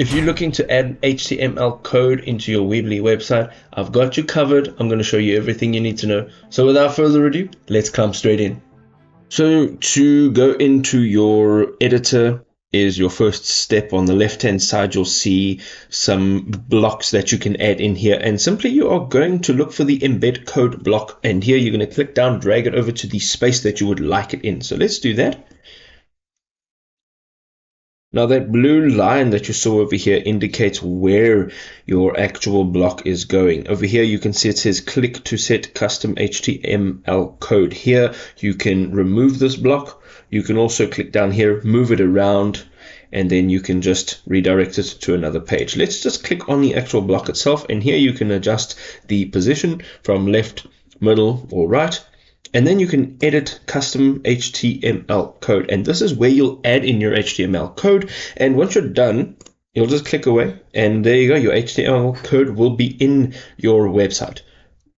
If you're looking to add HTML code into your Weebly website, I've got you covered. I'm going to show you everything you need to know. So without further ado, let's come straight in. So to go into your editor is your first step. On the left hand side, you'll see some blocks that you can add in here, and simply you are going to look for the embed code block, and here you're going to click down, drag it over to the space that you would like it in. So let's do that. Now that blue line that you saw over here indicates where your actual block is going. Over here you can see it says click to set custom HTML code. Here you can remove this block. You can also click down here, move it around, and then you can just redirect it to another page. Let's just click on the actual block itself, and here you can adjust the position from left, middle, or right. And then you can edit custom HTML code, and this is where you'll add in your HTML code. And once you're done, you'll just click away, and there you go, your HTML code will be in your website.